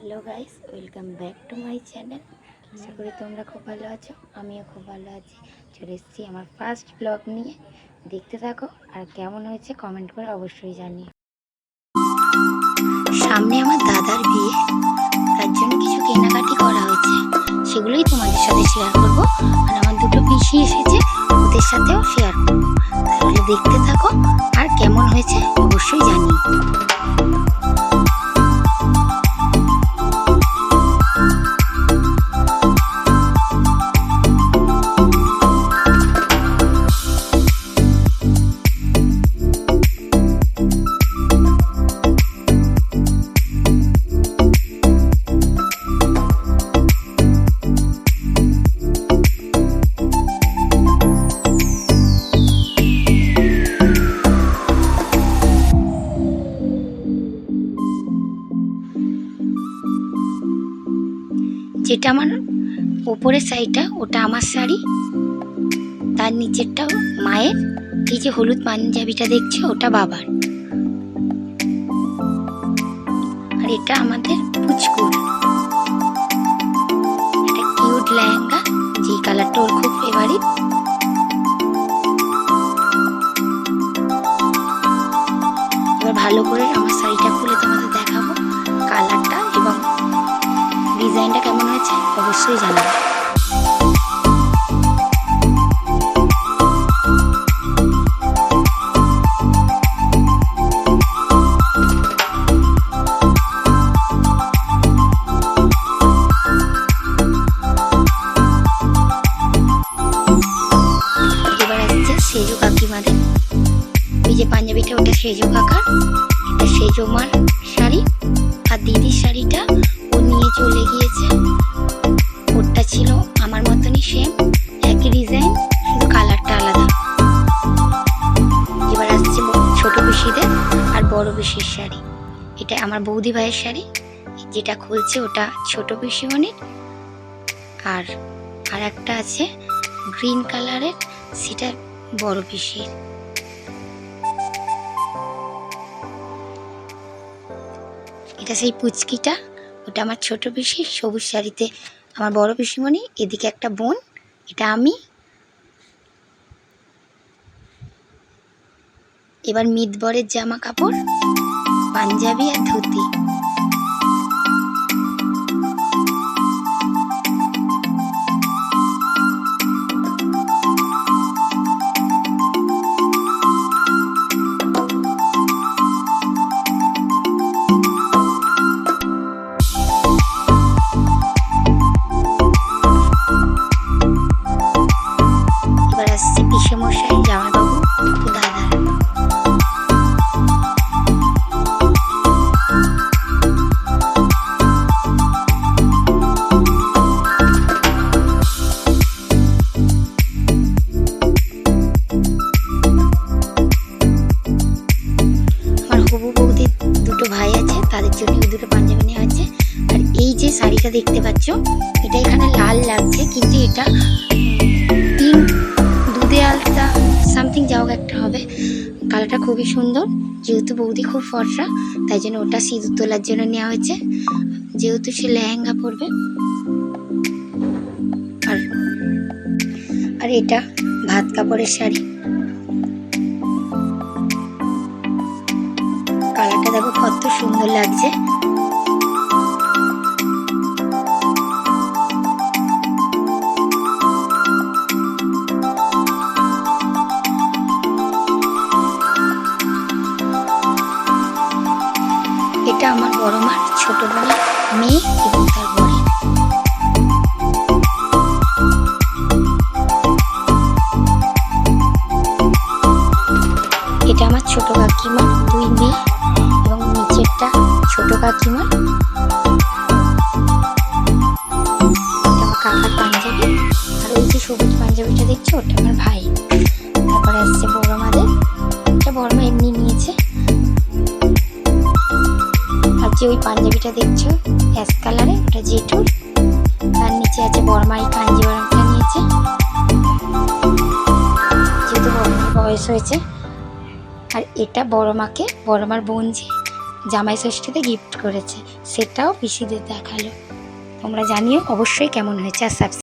Hello guys, welcome back to my channel. আশা করি তোমরা খুব ভালো আছো, আমিও খুব ভালো আছি। চলে এসেছি আমার ফার্স্ট ব্লগ নিয়ে। দেখতে থাকো, আর কেমন হয়েছে কমেন্ট করে অবশ্যই জানিও। সামনে আমার দাদার বিয়ে, তার জন্য কিছু কেনাকাটি করা হয়েছে, সেগুলোই তোমাদের সাথে শেয়ার করব। আর আমার দুটো পিসি এসেছে, ওদের সাথেও শেয়ার করবো। তাহলে দেখতে থাকো, আর কেমন হয়েছে অবশ্যই জানিও। যেটা আমার উপরের সাইডটা, ওটা আমার শাড়ি, তার নিচেরটাও মায়ের। এই যে হলুদ পাঞ্জাবিটা দেখছো, ওটা বাবার। আর এটা আমাদের পুচকুর একটা কিউট লেহেঙ্গা, যে কালারটা ওর খুব ফেভারিট। এবার ভালো করে আমার শাড়িটা খুলে তোমাদের দেখাবো, কালারটা এবং ডিজাইনটা কেমন হয়েছে অবশ্যই জানাবো। এবার আসছে সেজো কাকিমাদের। ওই যে পাঞ্জাবিটা, ওটা সেজো কাকার, এটা সেজো মার শাড়ি। আর দিদির শাড়িটা ও নিয়ে চলে গিয়েছে, ওরটা ছিল আমার মতনই সেম, একই ডিজাইন, শুধু কালারটা আলাদা। এবার আসছে ছোট পিসিদের আর বড় পিসির শাড়ি। এটা আমার বৌদি ভাইয়ের শাড়ি, যেটা খুলছে ওটা ছোট পিসিমণির। আর একটা আছে গ্রিন কালারের, সেটা বড় পিসির। এটা সেই পুচকিটা, ওটা আমার ছোট পিসি সবুজ শাড়িতে, আমার বড় পিসিমণি। এদিকে একটা বোন, এটা আমি। এবার মিতবরের জামা কাপড়, পাঞ্জাবি আর ধুতি। এবার আসছে পিসেমশাই, জামাইবাবু, দাদা। আমার হবু বৌদির দুটো ভাই আছে, তাদের জন্য ওই দুটো পাঞ্জাবি নেওয়া আছে। আর এই যে শাড়িটা দেখতে পাচ্ছ, এটা এখানে লাল লাগছে, কিন্তু এটা পিঙ্ক, দুধে আলতা সামথিং যাও একটা হবে। কালারটা খুবই সুন্দর। যেহেতু বৌদি খুব ফর্সা, তাই জন্য ওটা সিঁদুর তোলার জন্য নেওয়া হয়েছে, যেহেতু সে লেহেঙ্গা পরবে। আর এটা ভাত কাপড়ের শাড়ি, কালারটা দেখো কত সুন্দর লাগছে। এটা আমার বড় মার ছোট বোনের মেয়ে এবং তার বরের। এটা আমার ছোট কাকিমার দুই মেয়ে এবং নিচেরটা ছোট কাকিমার। আমার কাকার পাঞ্জাবি। আর ওই যে সবুজ পাঞ্জাবিটা দেখছো, ওটা আমার ভাই। তারপরে আসছে বড় মাদের, এটা বড় মা এমনি নিয়েছে। আর যে ওই পাঞ্জাবিটা দেখছো অ্যাশ কালারে, ওটা জেঠুর। তার নিচে আছে বড় মা এই কাঞ্জিভারমটা নিয়েছে, যেহেতু বড় মার বয়স হয়েছে। আর এটা বড় মাকে, বড় মার বোন যে জামাই ষষ্ঠীতে গিফট করেছে, সেটাও পিসিদের দেখালো। তোমরা জানিও অবশ্যই কেমন হয়েছে। আর